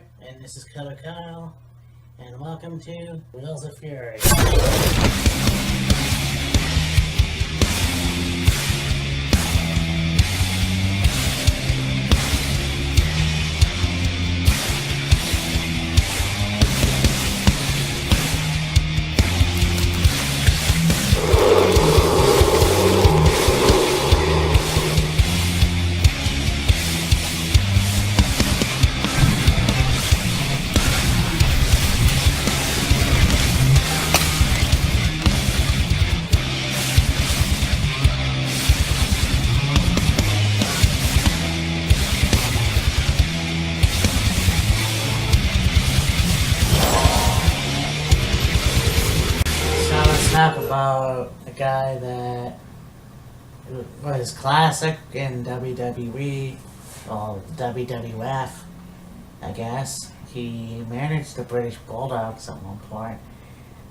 here, and this is Jakob Cavani, and welcome to Wheels of Fury. Talk about a guy that was classic in WWE, or WWF, I guess. He managed the British Bulldogs at one point.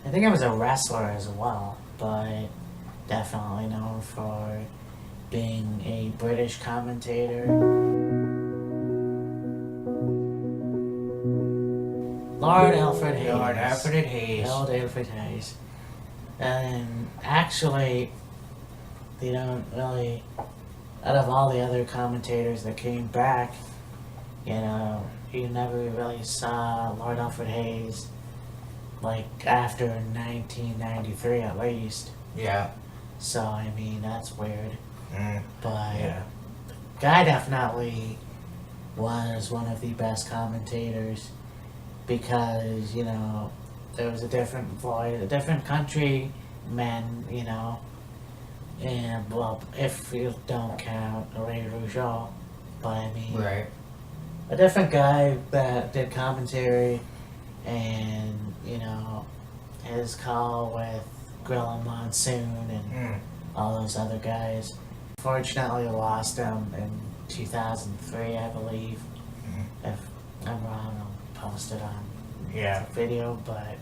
I think he was a wrestler as well, but definitely known for being a British commentator. Lord Alfred Hayes. Lord Alfred Hayes. Lord Alfred Hayes. And actually, they don't really, out of all the other commentators that came back, you know, you never really saw Lord Alfred Hayes, like, after 1993 at least. Yeah. So, I mean, that's weird. But, yeah. Guy definitely was one of the best commentators because, you know, there was a different voice, a different country, men, you know, and, well, if you don't count Ray Rougeau, but I mean, Right. a different guy that did commentary, and, you know, his call with Grill and Monsoon and all those other guys. Unfortunately, lost him in 2003, I believe. If I'm wrong, I'll post it on video, but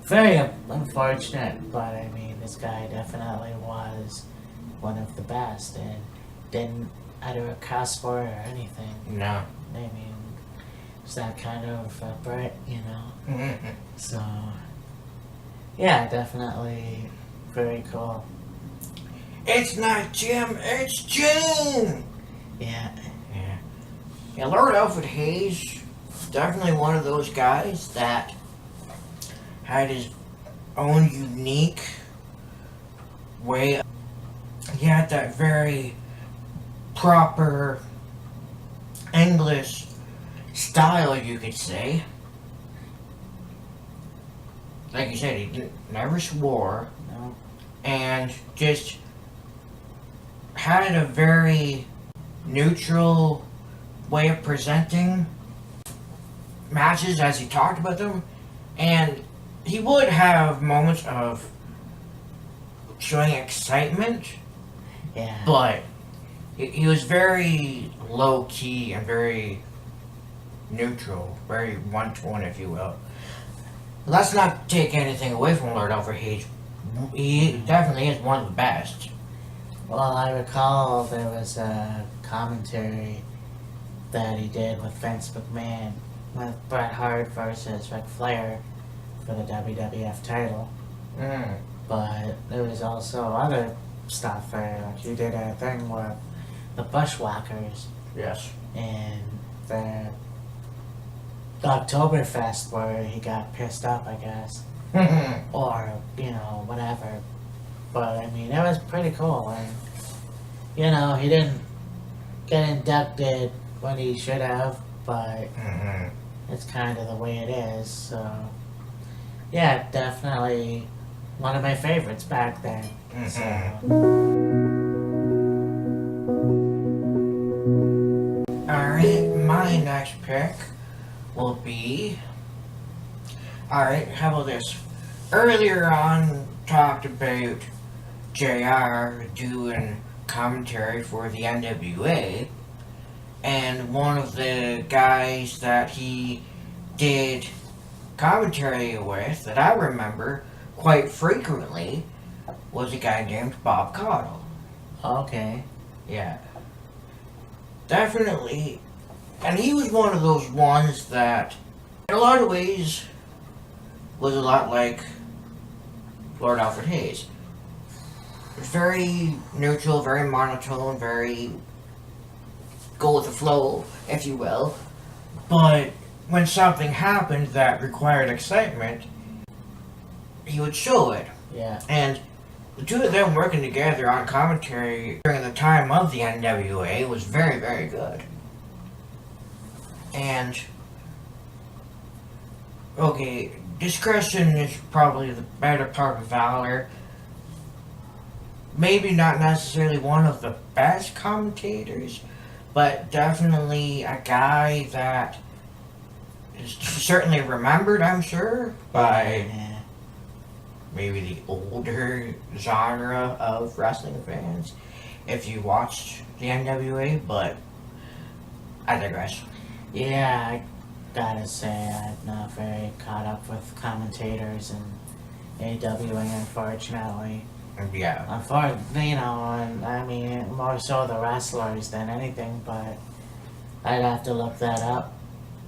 very unfortunate. But I mean, this guy definitely was one of the best and didn't utter a cuss word or anything. No. I mean, it's that kind of Brit, you know. So yeah, definitely very cool. It's not Jim, it's June! Yeah. Yeah, Lord Alfred Hayes, definitely one of those guys that had his own unique way. He had that very proper English style, you could say. Like you said, he never swore. No. And just had a very neutral way of presenting matches as he talked about them, and he would have moments of showing excitement, Yeah. but he was very low key and very neutral, very one tone, if you will. Let's not take anything away from Lord Alfred Hayes. He definitely is one of the best. Well, I recall there was a commentary that he did with Vince McMahon with Bret Hart versus Ric Flair for the WWF title. But there was also other stuff there. Like he did a thing with the Bushwhackers Yes. and the Oktoberfest where he got pissed up, I guess. Or, you know, whatever. But, I mean, it was pretty cool. And, you know, he didn't get inducted when he should have, but it's kind of the way it is. So, yeah, definitely one of my favorites back then. So. Alright, my next pick will be... Alright, how about this? Earlier on, talked about JR doing commentary for the NWA, and one of the guys that he did commentary with that I remember quite frequently was a guy named Bob Cottle. Okay. Yeah. Definitely And he was one of those ones that, in a lot of ways, was a lot like Lord Alfred Hayes. Very neutral, very monotone, very go with the flow, if you will. But when something happened that required excitement, he would show it. Yeah. And the two of them working together on commentary during the time of the NWA was very, very good. And, okay, discretion is probably the better part of valor. Maybe not necessarily one of the best commentators, but definitely a guy that is certainly remembered, I'm sure, by maybe the older genre of wrestling fans, if you watched the NWA, but I digress. Yeah, I gotta say, I'm not very caught up with commentators and AWA, unfortunately. Yeah. Unfortunately, you know, and I mean, more so the wrestlers than anything, but I'd have to look that up.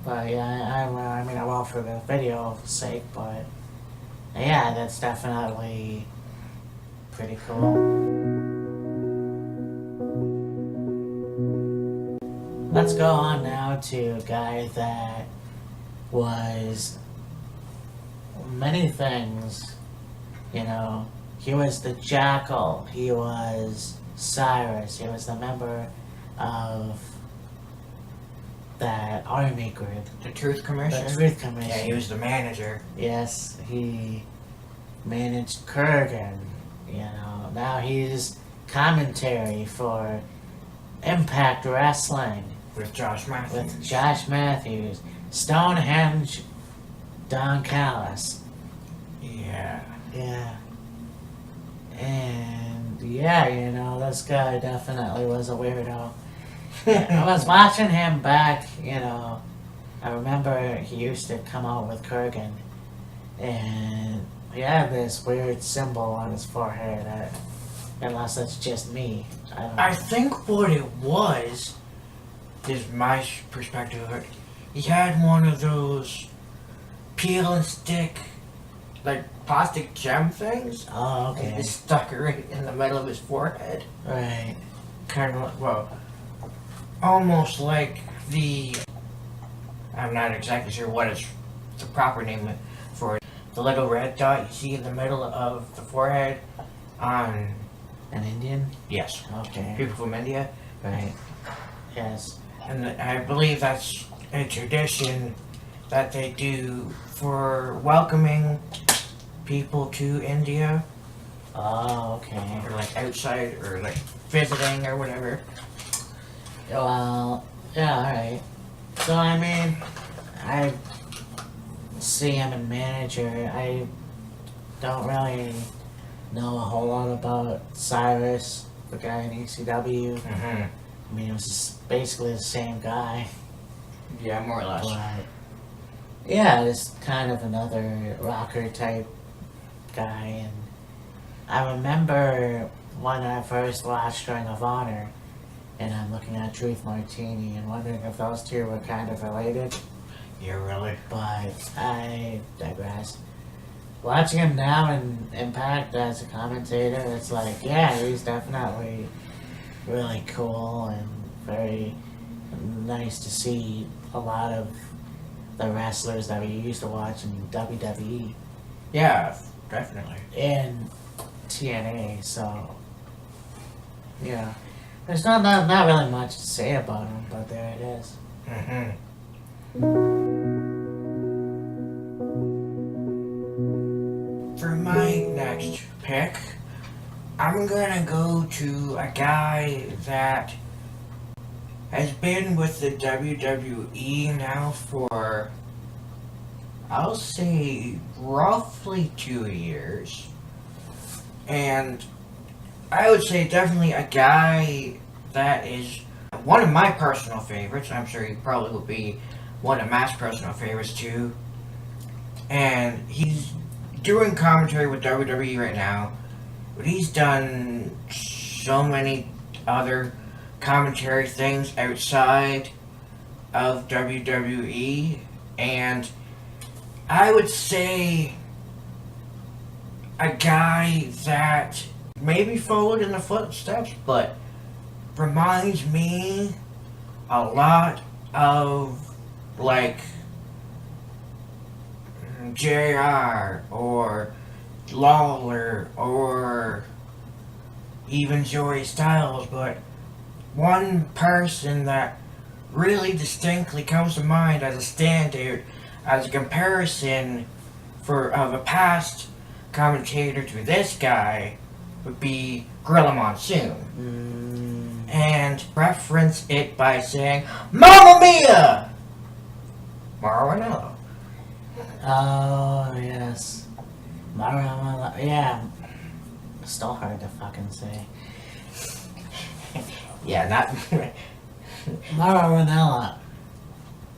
But yeah, I mean, I won't for the video's sake, but yeah, that's definitely pretty cool. Let's go on now to a guy that was many things, you know. He was the Jackal, he was Cyrus, he was the member of that army group. The Truth Commission? The Truth Commission. Yeah, he was the manager. Yes, he managed Kurgan, you know. Now he's commentary for Impact Wrestling. With Josh Matthews. With Josh Matthews. Stonehenge, Don Callis. Yeah. Yeah. And yeah, you know, this guy definitely was a weirdo. I was watching him back, you know. I remember he used to come out with Kurgan, and he had this weird symbol on his forehead. Unless that's just me. I don't know. I think what it was is my perspective of it. He had one of those peel and stick, like plastic gem things. Oh, okay. And he stuck it right in the middle of his forehead. Right. Kind of, well, almost like the, I'm not exactly sure what is the proper name for it. The little red dot you see in the middle of the forehead on... An Indian? Yes. Okay. People from India. Right. Yes. And I believe that's a tradition that they do for welcoming people to India. Oh, okay. Or like outside, or like visiting or whatever. Well, yeah, alright. So, I mean, I see him in manager. I don't really know a whole lot about Cyrus, the guy in ECW. Mm-hmm. I mean, it was just basically the same guy. Yeah, more or less. But, yeah, just kind of another rocker type guy. And I remember when I first watched Ring of Honor, and I'm looking at Truth Martini and wondering if those two were kind of related. Yeah, really. But I digress. Watching him now in Impact as a commentator, it's like, yeah, he's definitely really cool and very nice to see a lot of the wrestlers that we used to watch in WWE. Yeah, definitely. In TNA, so yeah. There's not really much to say about him, but there it is. Mm-hmm. For my next pick, I'm gonna go to a guy that has been with the WWE now for, I'll say, roughly 2 years. And I would say definitely a guy that is one of my personal favorites. I'm sure he probably will be one of Matt's personal favorites too. And he's doing commentary with WWE right now, but he's done so many other commentary things outside of WWE, and I would say a guy that maybe followed in the footsteps, but reminds me a lot of like JR or Lawler or even Joey Styles, but one person that really distinctly comes to mind as a standout, as a comparison of a past commentator to this guy, would be Gorilla Monsoon. And reference it by saying, Mamma Mia! Mauro Ranallo. Oh, yes. Yeah. Still hard to fucking say. Yeah, not... Mauro Ranallo.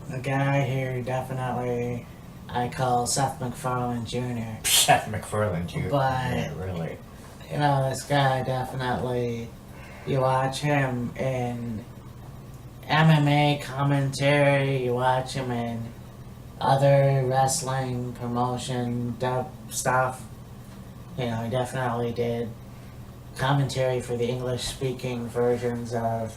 The guy who definitely I call Seth MacFarlane Jr. Seth MacFarlane Jr. But, yeah, really. You know, this guy definitely, you watch him in MMA commentary, you watch him in other wrestling promotion stuff. You know, he definitely did commentary for the English-speaking versions of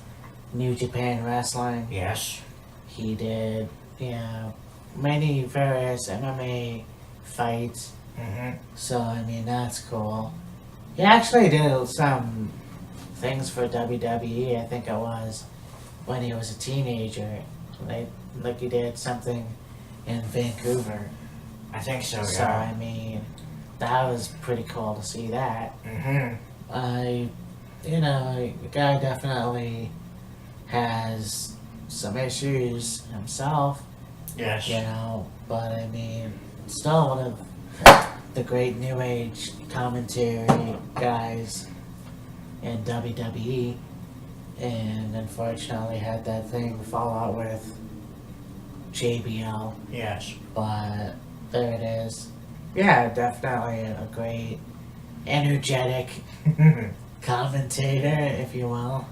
New Japan Wrestling. Yes. He did, you know, many various MMA fights. Mm-hmm. So, I mean, that's cool. He actually did some things for WWE, I think it was, when he was a teenager. Like he did something in Vancouver. I think so, yeah. So, I mean, that was pretty cool to see that. Mm-hmm. You know, the guy definitely has some issues himself. Yes. You know, but I mean, still one of the great New Age commentary guys in WWE, and unfortunately had that thing fall out with JBL. Yes. But there it is. Yeah, definitely a great, energetic commentator, if you will.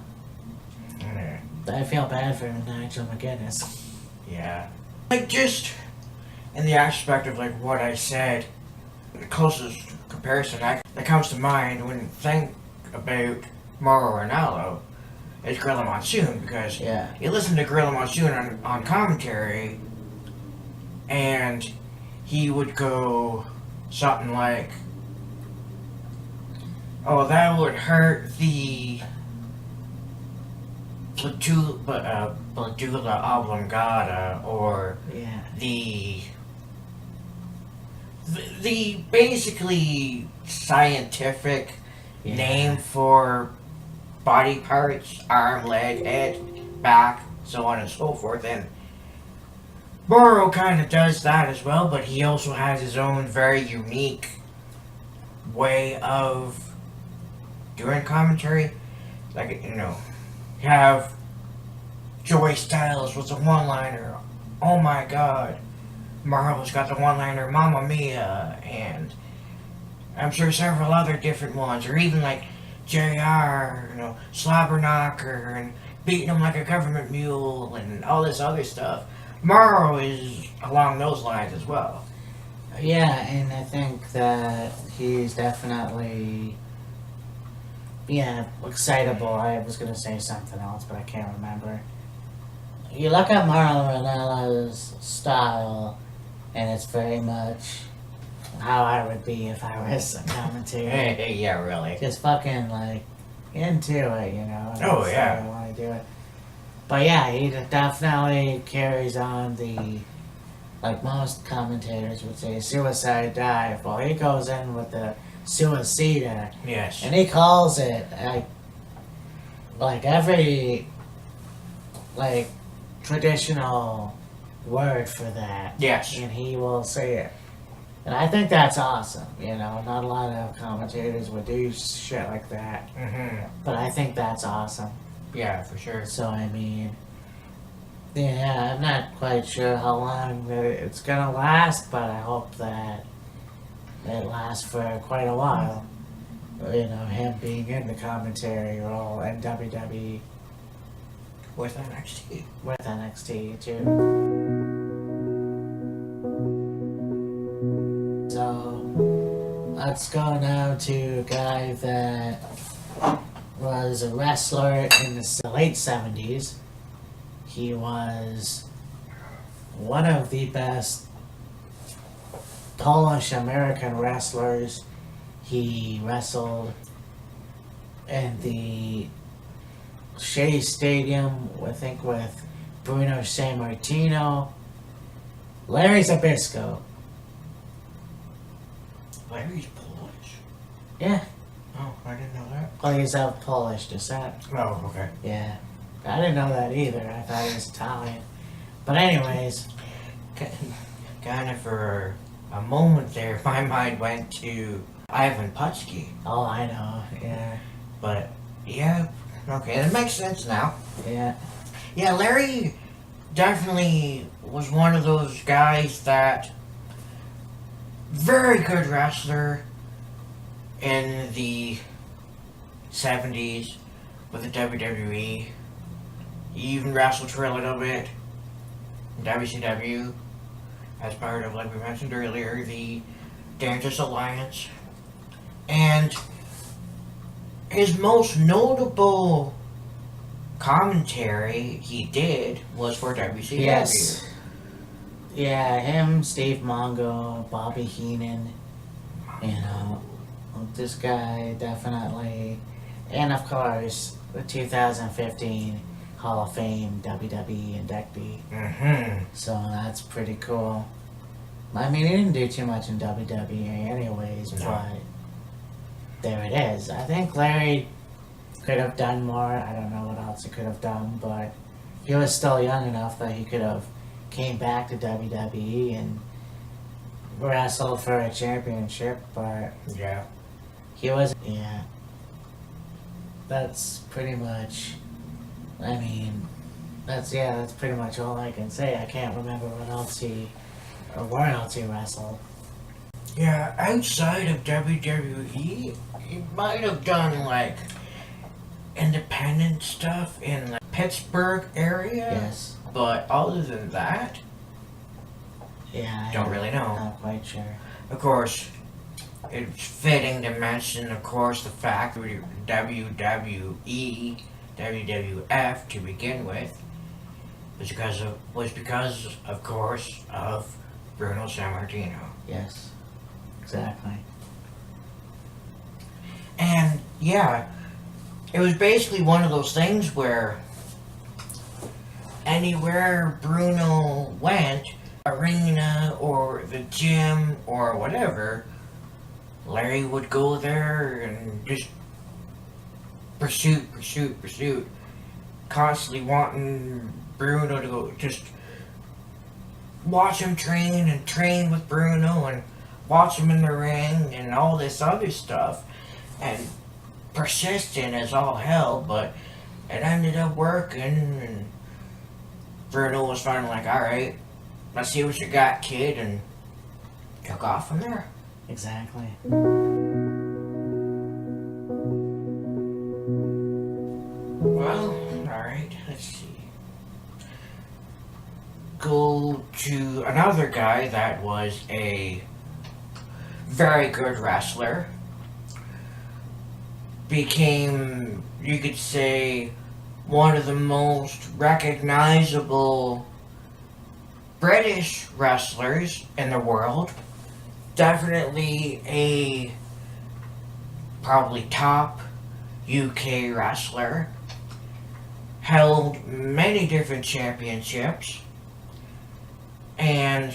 I feel bad for Nigel McGuinness. Yeah. Like, just in the aspect of, like, what I said, the closest comparison that comes to mind when you think about Mauro Ranallo is Gorilla Monsoon, because Yeah. you listen to Gorilla Monsoon on commentary, and he would go something like, oh, that would hurt the Medulla oblongata, or Yeah. the basically scientific Yeah. name for body parts, arm, leg, head, back, so on and so forth. And Mauro kind of does that as well, but he also has his own very unique way of doing commentary. Like, you know, you have Joey Styles with the one-liner, oh my god. Marvel's got the one-liner, Mamma Mia, and I'm sure several other different ones, or even like JR, you know, Slobberknocker, and beating him like a government mule, and all this other stuff. Mauro is along those lines as well. Yeah, and I think that he's definitely, excitable. I was going to say something else, but I can't remember. You look at Mauro Ranallo's style, and it's very much how I would be if I was a commentator. Yeah, really. Just fucking, like, into it, you know? And Oh, that's yeah. how I want to do it. But yeah, he definitely carries on the, like most commentators would say, suicide dive. Well, he goes in with the suicida. Yes. And he calls it, like every, like, traditional word for that. Yes. And he will say it. And I think that's awesome, you know? Not a lot of commentators would do shit like that. Mm-hmm. But I think that's awesome. Yeah, for sure. So, I mean, yeah, I'm not quite sure how long it's gonna last, but I hope that it lasts for quite a while. You know, him being in the commentary role in WWE. with NXT. With NXT too. So let's go now to a guy that was a wrestler in the late 70s. He was one of the best Polish American wrestlers. He wrestled in the Shea Stadium, I think, with Bruno Sammartino. Larry Abisco. Larry's Polish? Yeah. Oh, I didn't know that. Well, he's of Polish descent. Oh, okay. Yeah. I didn't know that either. I thought he was Italian. But anyways. Kind of for a moment there, my mind went to Ivan Putski. Oh, I know. Yeah. But, yeah, okay, that makes sense now. Yeah. Yeah, Larry definitely was one of those guys that very good wrestler in the 70s with the WWE. He even wrestled for a little bit in WCW as part of, like we mentioned earlier, the Dangerous Alliance. And his most notable commentary he did was for WCW. Yes. Yeah, him, Steve Mongo, Bobby Heenan, you know, this guy definitely, and of course, the 2015 Hall of Fame WWE inductee. Mm-hmm. So that's pretty cool. I mean, he didn't do too much in WWE anyways, No. but there it is. I think Larry could have done more. I don't know what else he could have done, but he was still young enough that he could have came back to WWE and wrestled for a championship, but Yeah. he was, yeah. That's pretty much, I mean, that's pretty much all I can say. I can't remember what else where else he wrestled. Yeah, outside of WWE, he might have done, like, independent stuff in the Pittsburgh area. Yes. But other than that, Yeah. don't really know. Not quite sure. Of course, it's fitting to mention, of course, the fact that WWE, WWF to begin with, was because of course, of Bruno Sammartino. Yes. Exactly. And yeah, it was basically one of those things where anywhere Bruno went, arena or the gym or whatever, Larry would go there and just pursuit, constantly wanting Bruno to go, just watch him train and train with Bruno and watch him in the ring and all this other stuff, and persistent as all hell, but it ended up working, and Bruno was finally like, alright, let's see what you got, kid, and took off from there. Exactly. Well, alright, let's see. Go to another guy that was a very good wrestler. Became, you could say, one of the most recognizable British wrestlers in the world. Definitely a probably top UK wrestler. Held many different championships. And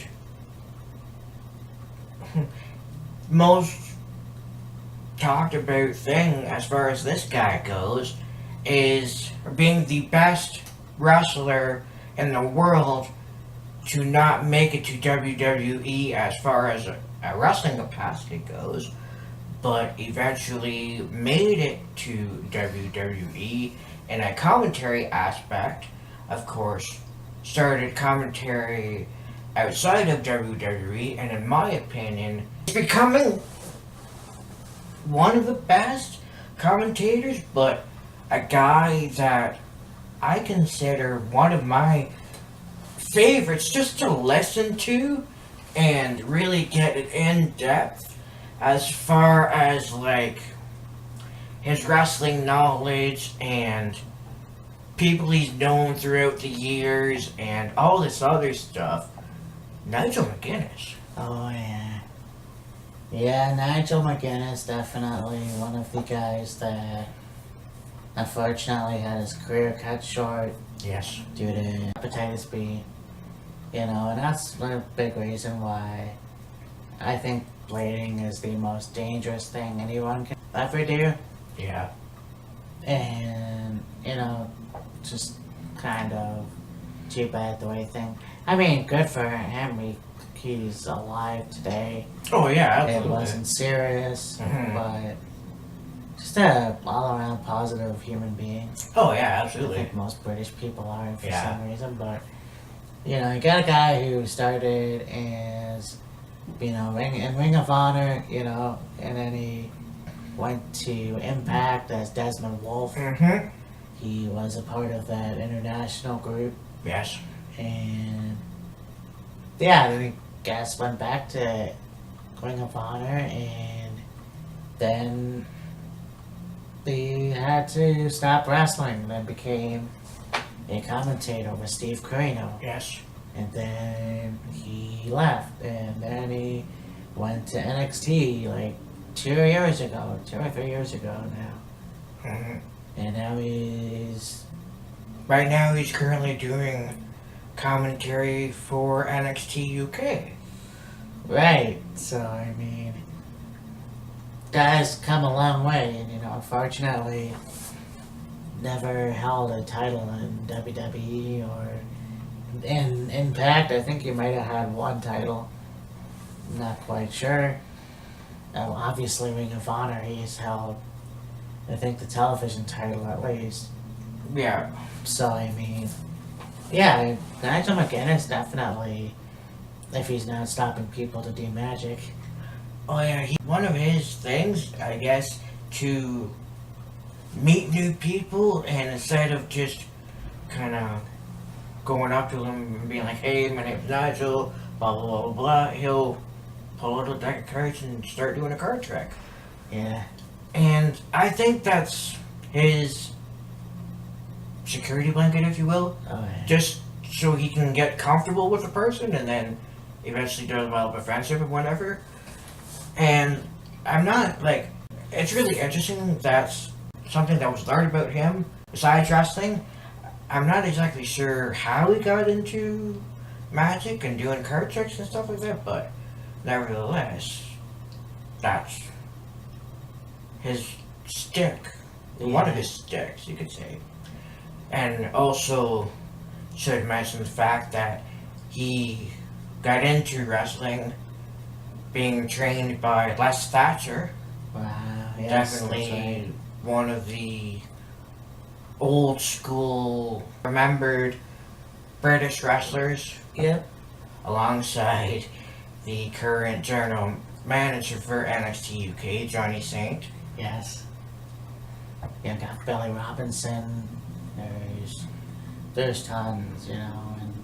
most talked about thing as far as this guy goes is being the best wrestler in the world to not make it to WWE as far as a wrestling capacity goes, but eventually made it to WWE in a commentary aspect. Of course, started commentary outside of WWE, and in my opinion, is becoming one of the best commentators, but a guy that I consider one of my favorites just to listen to and really get it in depth as far as like his wrestling knowledge and people he's known throughout the years and all this other stuff. Nigel McGuinness. Oh yeah. Yeah, Nigel McGuinness, definitely one of the guys that unfortunately had his career cut short Yes. due to hepatitis B. You know, and that's a big reason why I think blading is the most dangerous thing anyone can ever do. Yeah. And, you know, just kind of too bad the way things. I mean, good for him. He's alive today. Oh yeah, It absolutely. wasn't serious, Mhm. but just a all-around positive human being. Oh yeah, I absolutely. think most British people are for Yeah. some reason, but you know, you got a guy who started as, you know, in Ring of Honor, you know, and then he went to Impact as Desmond Wolfe. Mm-hmm. He was a part of that international group, Yes. and yeah, then he guess went back to Ring of Honor, and then they had to stop wrestling, and then became a commentator with Steve Corino. Yes. And then he left, and then he went to NXT like 2 years ago, 2 or 3 years ago now. Mm-hmm. And now he's, Right now, he's currently doing commentary for NXT UK. right, so I mean, guys come a long way, and you know, unfortunately, never held a title in WWE or in Impact. I think he might have had one title. I'm not quite sure. Obviously, Ring of Honor, he's held, I think, the television title at least. Yeah. So, I mean, yeah, Nigel McGuinness definitely, if he's not stopping people to do magic. Oh yeah, one of his things, I guess, to meet new people and instead of just kind of going up to them and being like, hey, my name's Nigel, blah, blah, blah, blah, blah, he'll pull out a deck of cards and start doing a card trick. Yeah. And I think that's his security blanket, if you will, Oh, yeah. just so he can get comfortable with the person and then eventually develop a friendship or whatever. And I'm not, like, it's really interesting that's something that was learned about him besides wrestling. I'm not exactly sure how he got into magic and doing card tricks and stuff like that, but nevertheless, that's his stick. One of his sticks, you could say. And also should mention the fact that he got into wrestling being trained by Les Thatcher. Wow. Yes, that's Definitely right. one of the old school remembered British wrestlers, Yep. alongside the current general manager for NXT UK, Johnny Saint. Yes. You got Billy Robinson. There's tons, you know, and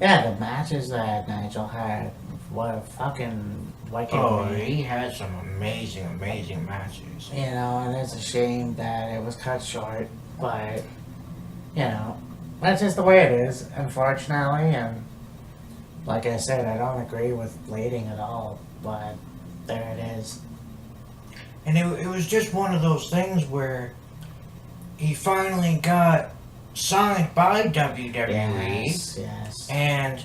yeah, the matches that Nigel had were fucking wicked. Oh, great. he had some amazing, amazing matches. You know, and it's a shame that it was cut short, but you know, that's just the way it is, unfortunately. And like I said, I don't agree with blading at all, but there it is. And it was just one of those things where he finally got signed by WWE, Yes. and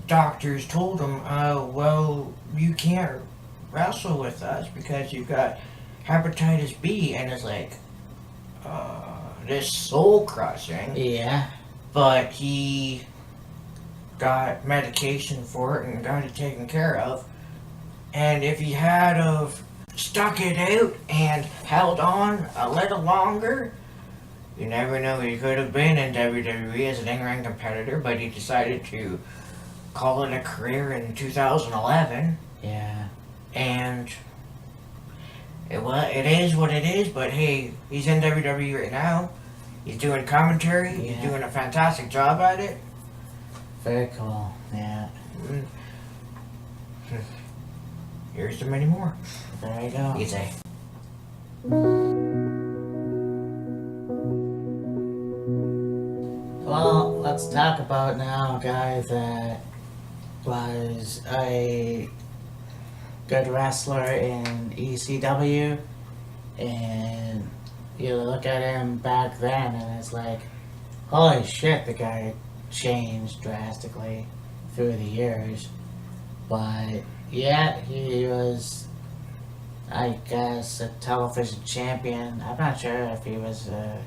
doctors told him, well, you can't wrestle with us because you've got hepatitis B, and it's like, this soul crushing. Yeah. But he got medication for it and got it taken care of. And if he had of stuck it out and held on a little longer, you never know, he could have been in WWE as an in-ring competitor, but he decided to call it a career in 2011. Yeah. And it is what it is, but hey, he's in WWE right now, He's doing commentary. Yeah. He's doing a fantastic job at it. Very cool. Yeah. Here's to many more. There you go. Easy. Well, let's talk about now a guy that was a good wrestler in ECW, and you look at him back then and it's like, holy shit, the guy changed drastically through the years. But yeah, he was, I guess, a television champion. I'm not sure if he was a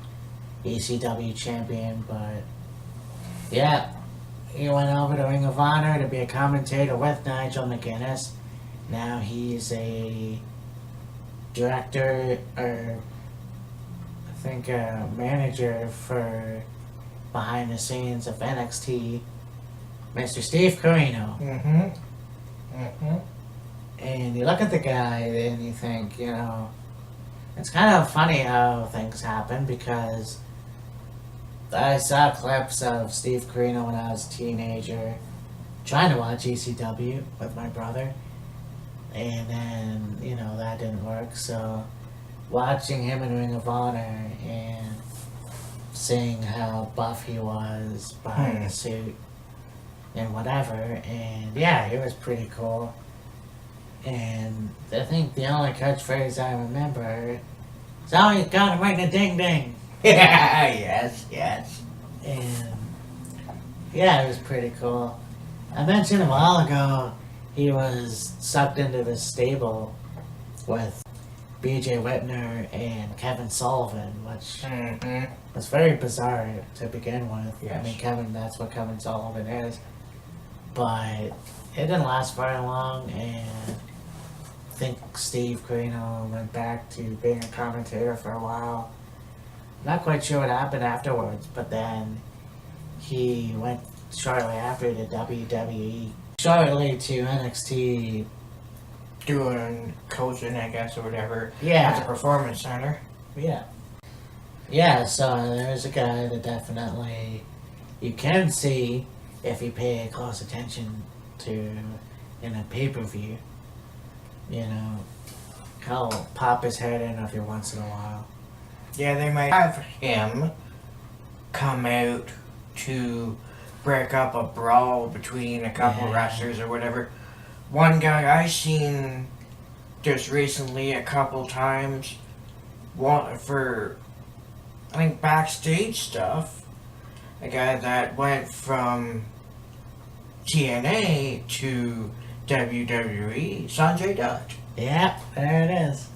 ECW champion, but yeah, he went over to Ring of Honor to be a commentator with Nigel McGuinness. Now he's a director, or I think a manager for behind the scenes of NXT, Mr. Steve Corino. And you look at the guy and you think, you know, it's kind of funny how things happen, because I saw clips of Steve Corino when I was a teenager trying to watch ECW with my brother, and then, you know, that didn't work. So watching him in Ring of Honor and seeing how buff he was behind the suit and whatever, and yeah, it was pretty cool. And I think the only catchphrase I remember is, "Oh, he's gonna ring a ding ding." Yes. And yeah, it was pretty cool. I mentioned a while ago he was sucked into the stable with BJ Whitner and Kevin Sullivan, which was very bizarre to begin with. Yes. I mean, that's what Kevin Sullivan is. But it didn't last very long, and I think Steve Corino went back to being a commentator for a while. Not quite sure what happened afterwards, but then he went shortly after to WWE, shortly to NXT. Doing coaching, I guess, or whatever. Yeah. At the Performance Center. Yeah, so there's a guy that definitely you can see if you pay close attention to in a pay-per-view. You know, he'll pop his head in every once in a while. Yeah, they might have him come out to break up a brawl between a couple wrestlers or whatever. One guy I seen just recently a couple times, for I think backstage stuff, a guy that went from TNA to WWE, Sanjay Dutt. Yeah, there it is.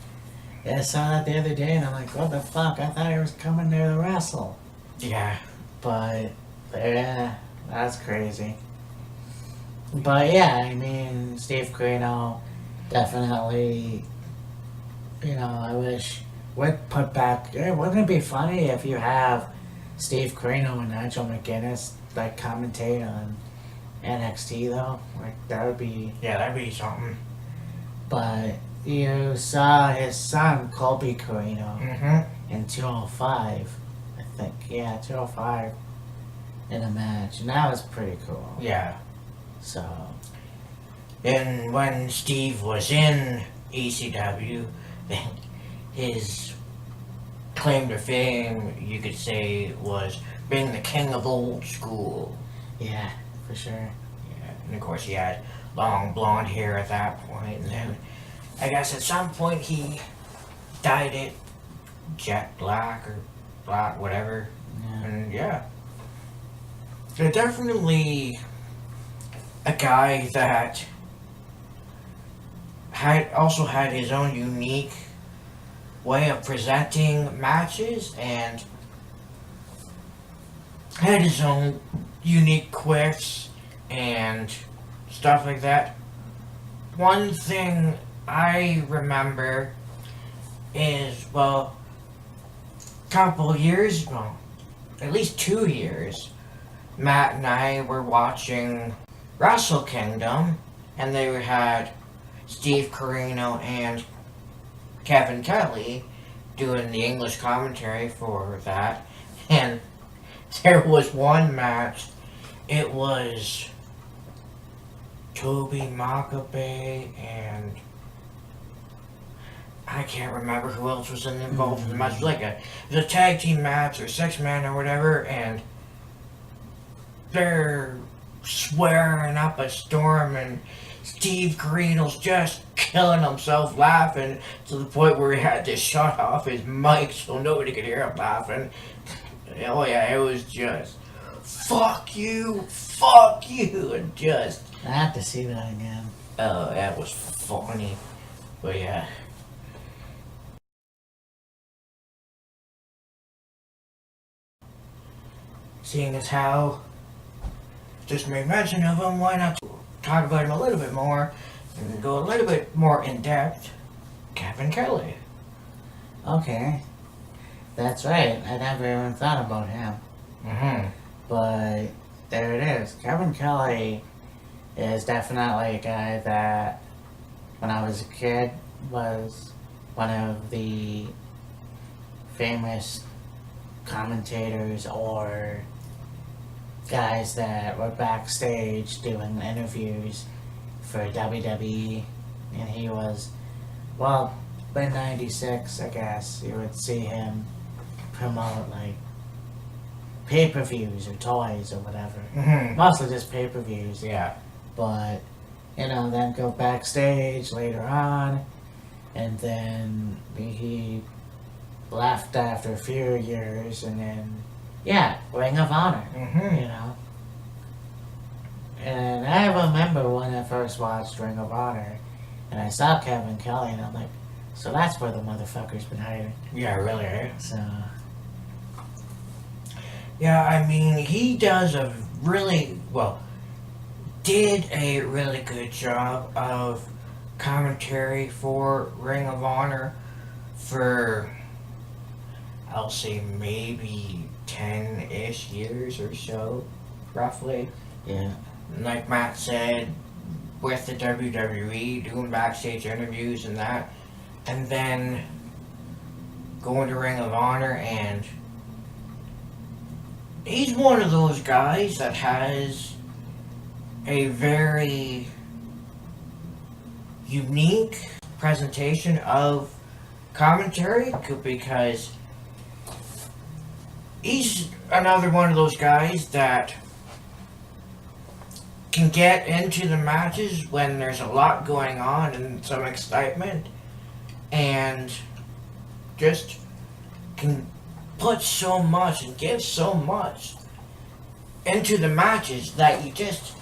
Yeah, I saw that the other day and I'm like, what the fuck? I thought he was coming there to wrestle. Yeah. But, yeah, that's crazy. But yeah, I mean, Steve Corino definitely, you know, I wish would put back. Wouldn't it be funny if you have Steve Corino and Nigel McGuinness like commentate on NXT though? Like that would be. Yeah, that'd be something. But you saw his son Colby Corino in 205, I think. Yeah, 205 in a match, and that was pretty cool. Yeah. So, and when Steve was in ECW, then his claim to fame, you could say, was being the king of old school. yeah, for sure. Yeah, and of course he had long blonde hair at that point, and then I guess at some point he dyed it jet black or black, whatever. Yeah. And yeah, so definitely a guy that also had his own unique way of presenting matches and had his own unique quips and stuff like that. One thing I remember is, well, a couple years ago, at least 2 years, Matt and I were watching Wrestle Kingdom, and they had Steve Corino and Kevin Kelly doing the English commentary for that. And there was one match. It was Toby Makabe and I can't remember who else was involved in the match. It was a tag team match or 6-man or whatever, and they're swearing up a storm, and Steve Corino's just killing himself laughing to the point where he had to shut off his mic so nobody could hear him laughing. Oh yeah, it was just fuck you, and just I have to see that again. oh, that was funny. But yeah. Seeing as how just made mention of him, why not talk about him a little bit more and go a little bit more in depth? Kevin Kelly. Okay. That's right. I never even thought about him. Mm-hmm. But there it is. Kevin Kelly is definitely a guy that, when I was a kid, was one of the famous commentators or guys that were backstage doing interviews for WWE. And he was, well, in 96, I guess, you would see him promote, like, pay-per-views or toys or whatever. Mm-hmm. Mostly just pay-per-views. Yeah. But, you know, then go backstage later on, and then he left after a few years, and then, yeah, Ring of Honor, Mm-hmm. you know. And I remember when I first watched Ring of Honor, and I saw Kevin Kelly, and I'm like, so that's where the motherfucker's been hiding. Yeah, really, eh? So, Yeah, I mean, he does a really, did a really good job of commentary for Ring of Honor for, I'll say, maybe 10-ish years or so, roughly. yeah. Like Matt said, with the WWE, doing backstage interviews and that, and then going to Ring of Honor, and he's one of those guys that has a very unique presentation of commentary, because he's another one of those guys that can get into the matches when there's a lot going on and some excitement, and just can put so much and give so much into the matches that you just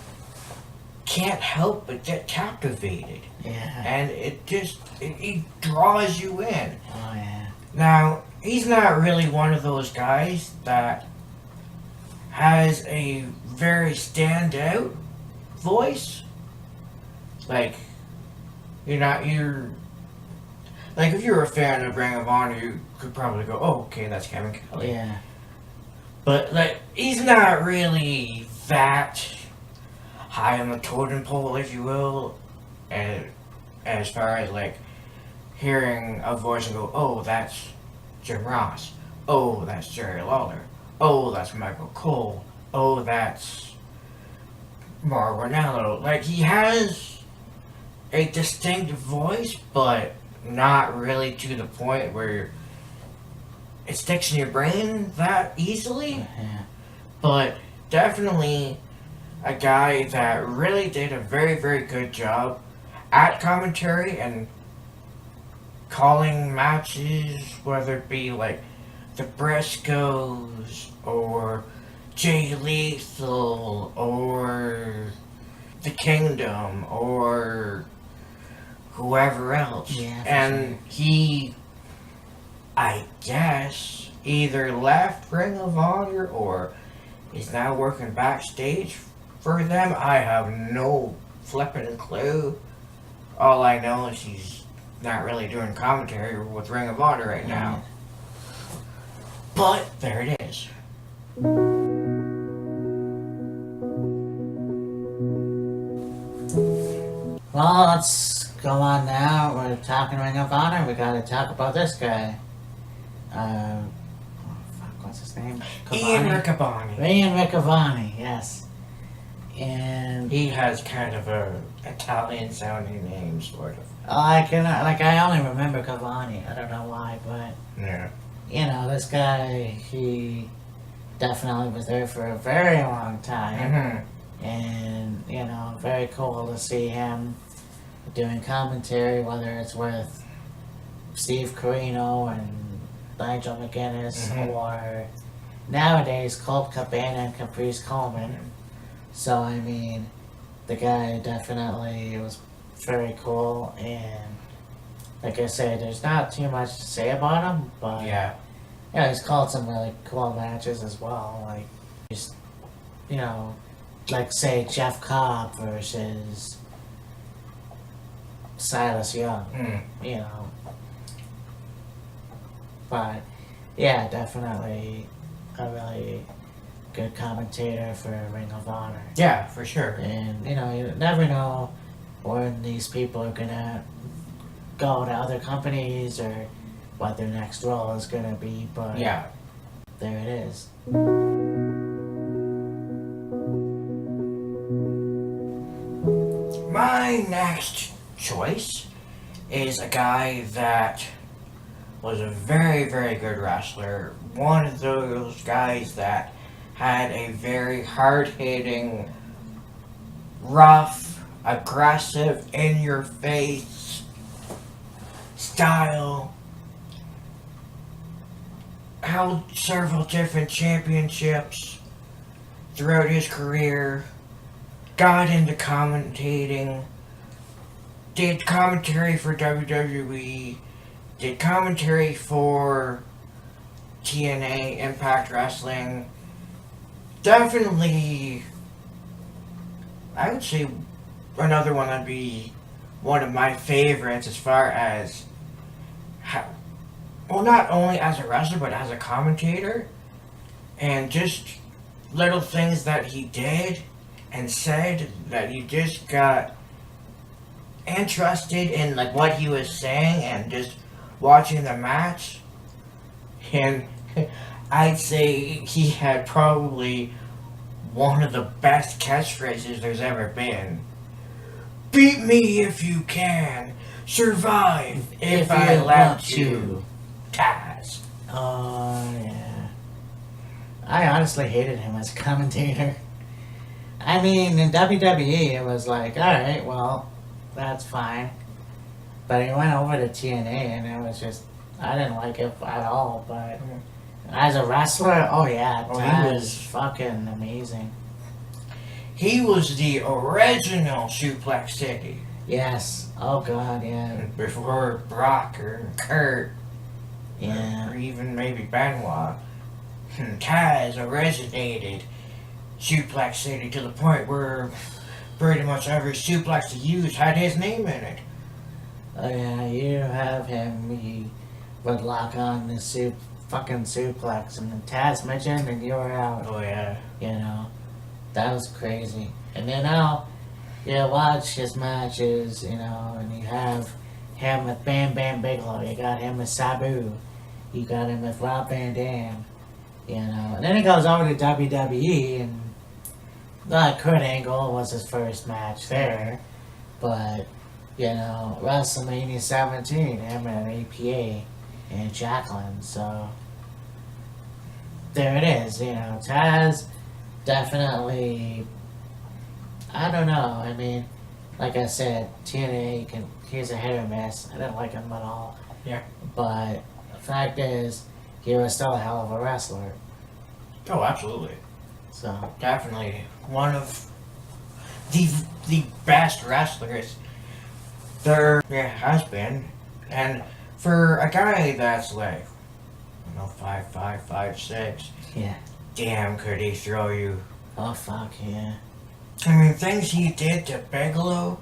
can't help but get captivated. Yeah. And it draws you in. Oh, yeah. Now, he's not really one of those guys that has a very standout voice. Like, if you're a fan of Ring of Honor, you could probably go, oh, okay, that's Kevin Kelly. Yeah. But, he's not really that high on the totem pole, if you will, and as far as, hearing a voice and go, oh, that's Jim Ross. Oh, that's Jerry Lawler. Oh, that's Michael Cole. Oh, that's Mauro Ranallo. He has a distinct voice, but not really to the point where it sticks in your brain that easily. Yeah. But definitely a guy that really did a very, very good job at commentary and calling matches, whether it be the Briscoes or Jay Lethal or the Kingdom or whoever else. Yeah, and he, I guess, either left Ring of Honor or is now working backstage for them. I have no flipping clue. All I know is he's not really doing commentary with Ring of Honor right now. But there it is. Well, let's go on now. We're talking Ring of Honor. We gotta talk about this guy. what's his name? Ian Riccaboni. Ian Riccaboni, yes. And he has kind of a Italian-sounding name, sort of. I only remember Cavani. I don't know why, but Yeah. you know, this guy, he definitely was there for a very long time. Mm-hmm. And, you know, very cool to see him doing commentary, whether it's with Steve Corino and Nigel McGuinness, or nowadays Colt Cabana and Caprice Coleman. So, I mean, the guy definitely was very cool, and like I said, there's not too much to say about him, but Yeah. yeah, he's called some really cool matches as well, like, just, you know, like say Jeff Cobb versus Silas Young, you know. But yeah, definitely a really good commentator for Ring of Honor. Yeah, for sure. And you know, you never know when these people are gonna go to other companies or what their next role is gonna be, but Yeah. there it is. My next choice is a guy that was a very, very good wrestler. One of those guys that had a very hard-hitting, rough, aggressive, in-your-face style. Held several different championships throughout his career. Got into commentating, did commentary for WWE, did commentary for TNA, Impact Wrestling. Definitely, I would say another one that'd be one of my favorites as far as well, not only as a wrestler, but as a commentator. And just little things that he did and said that you just got interested in, like, what he was saying and just watching the match. And I'd say he had probably one of the best catchphrases there's ever been. Beat me if you can. Survive if I let you. Taz. Oh yeah. I honestly hated him as a commentator. I mean, in WWE, it was like, alright, well, that's fine. But he went over to TNA, and it was just, I didn't like it at all, but as a wrestler, oh yeah, Taz was fucking amazing. He was the original Suplex City. Yes. Oh god, yeah. Before Brock or Kurt. Yeah. Or even maybe Benoit. Taz originated Suplex City to the point where pretty much every suplex he used had his name in it. Oh yeah, you have him, he would lock on the fucking suplex, and then Taz mentioned, and you were out. Oh yeah. You know, that was crazy. And then now, you watch his matches, you know, and you have him with Bam Bam Bigelow, you got him with Sabu, you got him with Rob Van Dam, you know. And then he goes over to WWE, and Kurt Angle was his first match there, but, you know, WrestleMania 17, him and APA and Jacqueline, so there it is, you know. Taz definitely, I don't know, I mean, like I said, TNA, he's a hit or miss. I didn't like him at all. Yeah. But the fact is, he was still a hell of a wrestler. Oh, absolutely. So Definitely one of the best wrestlers there has been. And for a guy that's like, 5'5", 5'6", yeah. damn, could he throw you. Oh fuck yeah. I mean, things he did to Bigelow,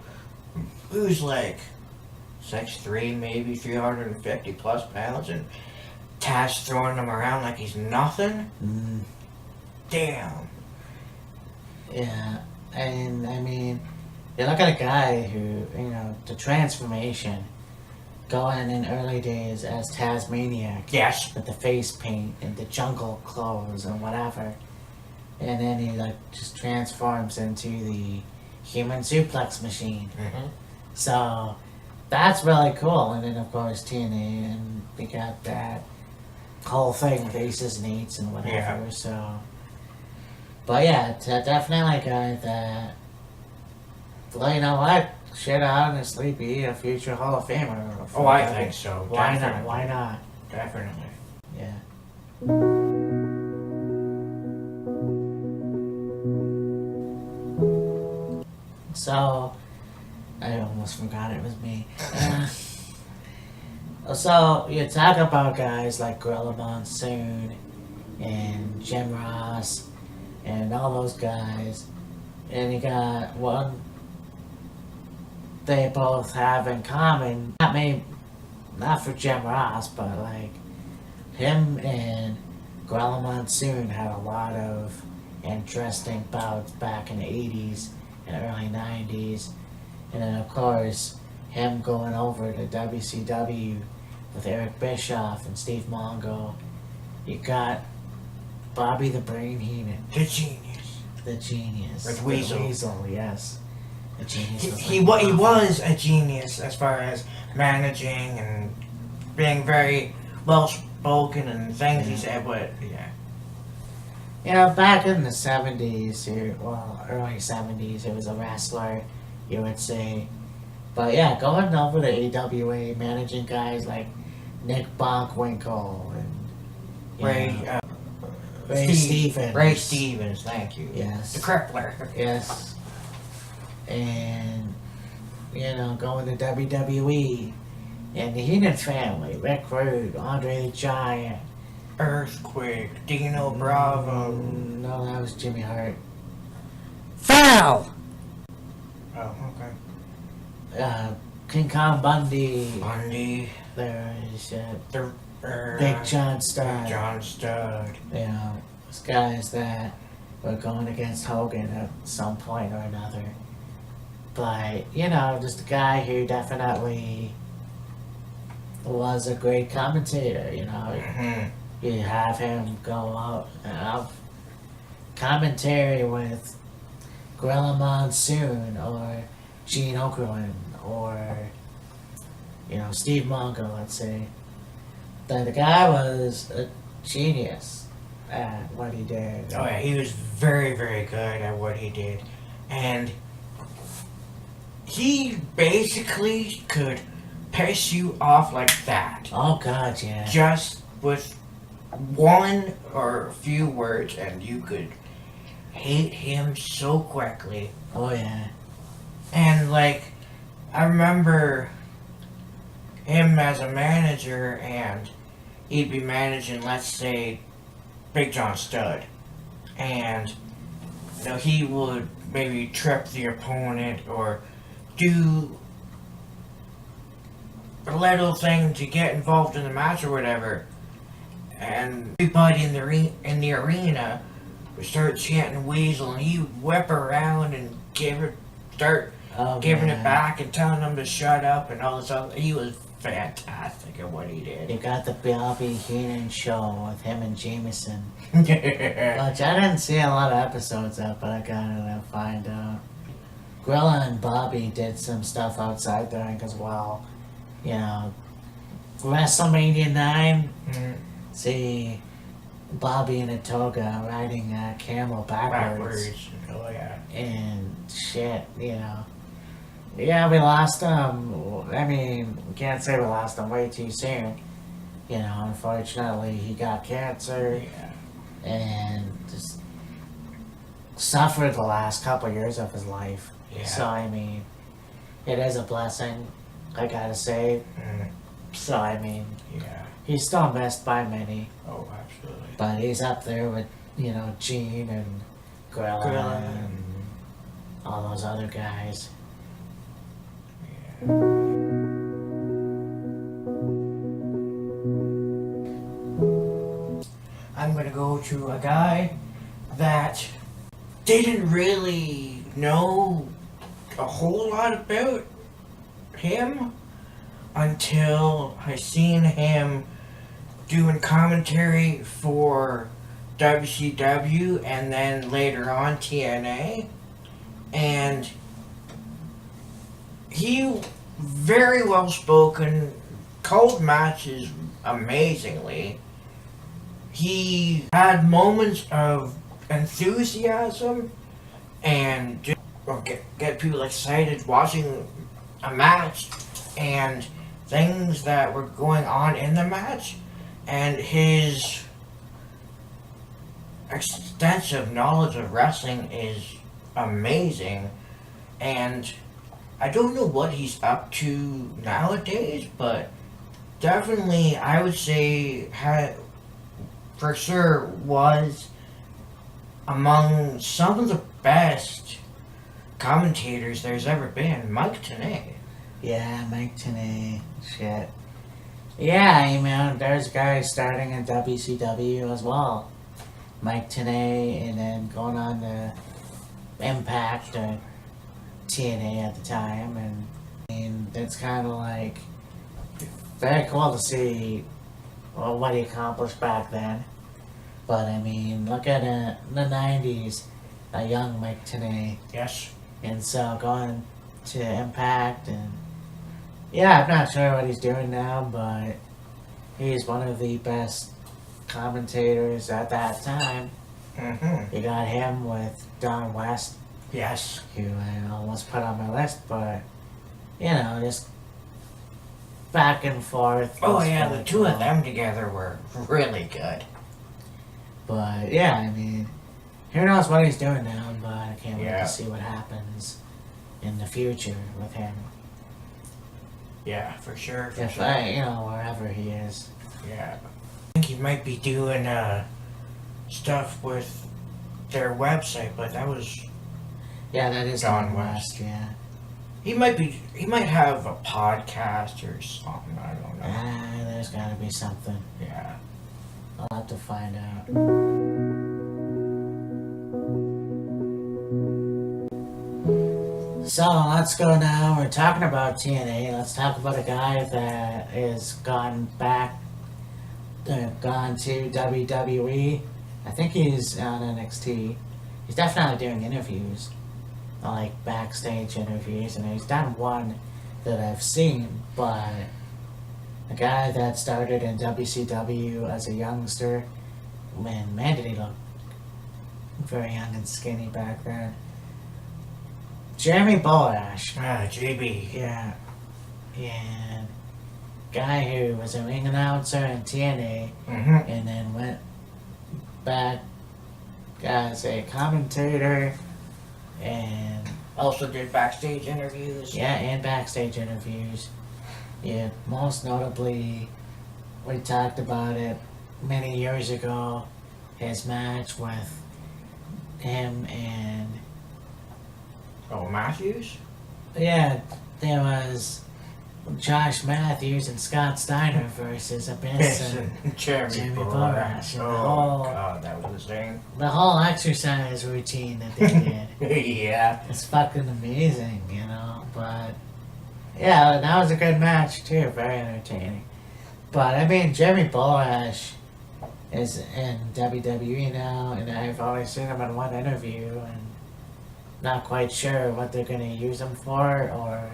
who's like 6'3", maybe 350 plus pounds, and Taz throwing him around like he's nothing. Damn. Yeah, and I mean, you look at a guy who, you know, the transformation going in early days as Tasmaniac. Yes. With the face paint and the jungle clothes and whatever. And then he like just transforms into the human suplex machine. Mm-hmm. So that's really cool. And then of course TNA, and we got that whole thing with aces and eights and whatever. Yeah. So, but yeah, definitely a guy that, well, you know what? Should honestly be a future Hall of Famer. Oh, I think so. Why Definitely. not? Why not? Definitely. Yeah. So, I almost forgot it was me. So, you talk about guys like Gorilla Monsoon and Jim Ross and all those guys, and you got one they both have in common. Not for Jim Ross, but like him and Gorilla Monsoon had a lot of interesting bouts back in the 80s and early 90s. And then, of course, him going over to WCW with Eric Bischoff and Steve Mongo. You got Bobby the Brain Heenan. The genius. The genius. With Weasel. The Weasel, yes. The genius. He was a genius as far as managing and being very well spoken and things he said, but yeah. You know, back in the 70s, early 70s, it was a wrestler, you would say. But yeah, going over to AWA, managing guys like Nick Bonkwinkle and Ray Stevens. Ray Stevens, thank you. Yes. The Crippler. Yes. And, you know, going to WWE and the Heenan family, Rick Rude, Andre the Giant. Earthquake, Dino Bravo. No, that was Jimmy Hart. Foul! Oh, okay. King Kong Bundy. Bundy. There is The Big John Studd. Big John Studd. You know, those guys that were going against Hogan at some point or another. But, you know, just a guy who definitely was a great commentator, you know. Mm-hmm. You have him go out and have commentary with Gorilla Monsoon or Gene Okerlund or, you know, Steve Mongo, let's say. The guy was a genius at what he did. Oh yeah, he was very, very good at what he did. And he basically could piss you off like that. Oh God, yeah. Just with one or a few words, and you could hate him so quickly. Oh yeah. And like, I remember him as a manager, and he'd be managing, let's say, Big John Studd, and you know, he would maybe trip the opponent or do a little thing to get involved in the match or whatever, and everybody in the arena would start chanting Weasel, and he would whip around and start giving it back and telling them to shut up and all this other. He was fantastic at what he did. You got the Bobby Heenan show with him and Jameson. Which I didn't see a lot of episodes of, but I gotta find out. Gorilla and Bobby did some stuff outside the ring as well. You know, WrestleMania 9, see Bobby in a toga riding a camel backwards. Oh yeah. And shit, you know. Yeah, we lost him. I mean, we can't say we lost him way too soon. You know, unfortunately, he got cancer. Yeah. And just suffered the last couple years of his life. Yeah. So, I mean, it is a blessing, I gotta say. So, I mean, Yeah. he's still missed by many. Oh, absolutely. But he's up there with, you know, Gene and Gorilla and all those other guys. Yeah. I'm gonna go to a guy that didn't really know a whole lot about him, until I seen him doing commentary for WCW and then later on TNA. And he very well spoken, called matches amazingly. He had moments of enthusiasm and just get people excited watching a match and things that were going on in the match, and his extensive knowledge of wrestling is amazing. And I don't know what he's up to nowadays, but definitely I would say for sure was among some of the best commentators there's ever been. Mike Tenay. Yeah, Mike Tenay. Shit. Yeah, I mean, there's guys starting in WCW as well. Mike Tenay, and then going on to Impact or TNA at the time, and I mean, it's kind of like very cool to see what he accomplished back then. But I mean, look at the 90s, a young Mike Tenay. Yes. And so going to Impact, and yeah, I'm not sure what he's doing now, but he's one of the best commentators at that time. Mm-hmm. You got him with Don West, Yes. who I almost put on my list, but you know, just back and forth. Oh yeah, the two of them together were really good. But yeah, I mean, who knows what he's doing now, but I can't wait Yeah. to see what happens in the future with him. Yeah, for sure. If sure. wherever he is. Yeah. I think he might be doing stuff with their website, but that was Yeah, that is Don Don West. West, yeah. he might have a podcast or something, I don't know. There's gotta be something. Yeah. I'll have to find out. So let's go now. We're talking about TNA. Let's talk about a guy that is gone to WWE. I think he's on NXT. He's definitely doing interviews, like backstage interviews, and he's done one that I've seen, but a guy that started in WCW as a youngster. Man, did he look very young and skinny back then. Jeremy Borash. JB. Yeah. And guy who was a ring announcer in TNA, Mm-hmm. and then went back as a commentator, and Also did backstage interviews. yeah, and backstage interviews. Yeah, most notably, we talked about it many years ago, his match with him and, Oh, Matthews? yeah, there was Josh Matthews and Scott Steiner versus Abisco and Jeremy Jeremy Borash. Borash. And Oh, God, that was insane. the whole exercise routine that they did. Yeah. It's fucking amazing, you know, but yeah, that was a good match too, very entertaining. But I mean, Jeremy Borash is in WWE now, and I've always seen him in one interview, and not quite sure what they're gonna use him for or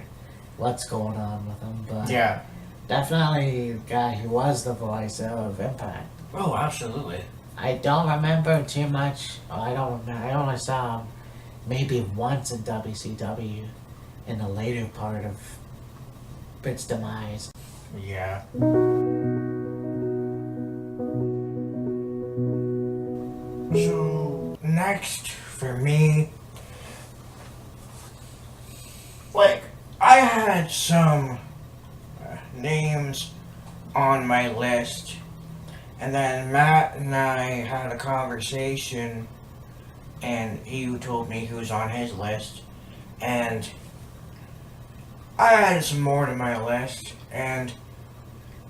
what's going on with him, but Yeah. definitely a guy who was the voice of Impact. Oh, absolutely. I don't remember too much. I don't remember. I only saw him maybe once in WCW in the later part of its demise. Yeah. So, next for me, like, I had some names on my list, and then Matt and I had a conversation, and he told me who's on his list, and I added some more to my list, and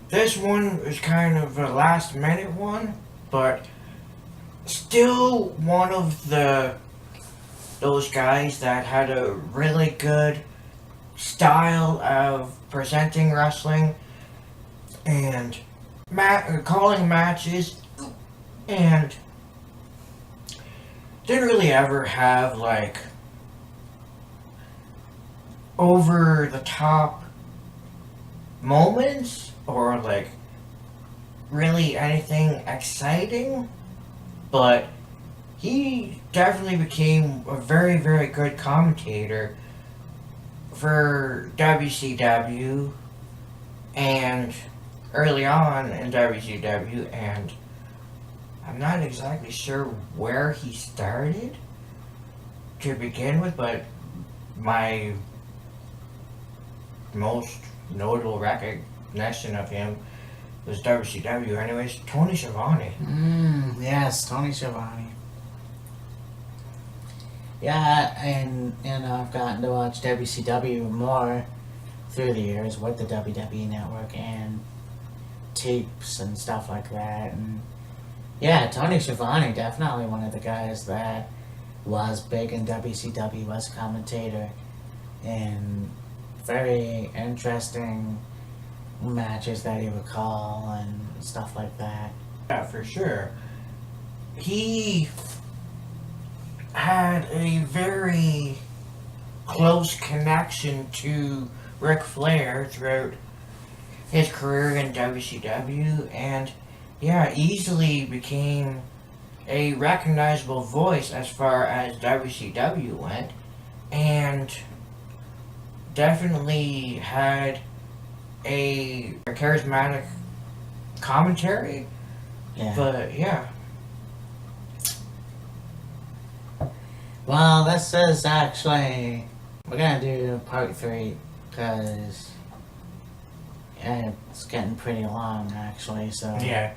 this one was kind of a last minute one, but still one of those guys that had a really good style of presenting wrestling and calling matches, and didn't really ever have like over the top moments or like really anything exciting, but he definitely became a very, very good commentator for WCW and early on in WCW, and I'm not exactly sure where he started to begin with, but my most notable recognition of him was WCW anyways, Tony Schiavone. Yes, Tony Schiavone. Yeah, and I've gotten to watch WCW more through the years with the WWE Network and tapes and stuff like that. And yeah, Tony Schiavone, definitely one of the guys that was big in WCW, was a commentator, and very interesting matches that he would call and stuff like that. Yeah, for sure. He had a very close connection to Ric Flair throughout his career in WCW, and yeah, easily became a recognizable voice as far as WCW went, and definitely had a charismatic commentary. Yeah. But yeah. Well, this is actually, we're gonna do part 3 because it's getting pretty long actually. So Yeah.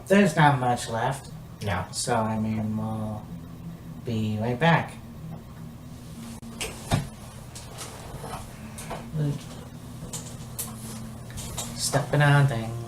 there's not much left. No. So I mean, we'll be right back. Stepping on things.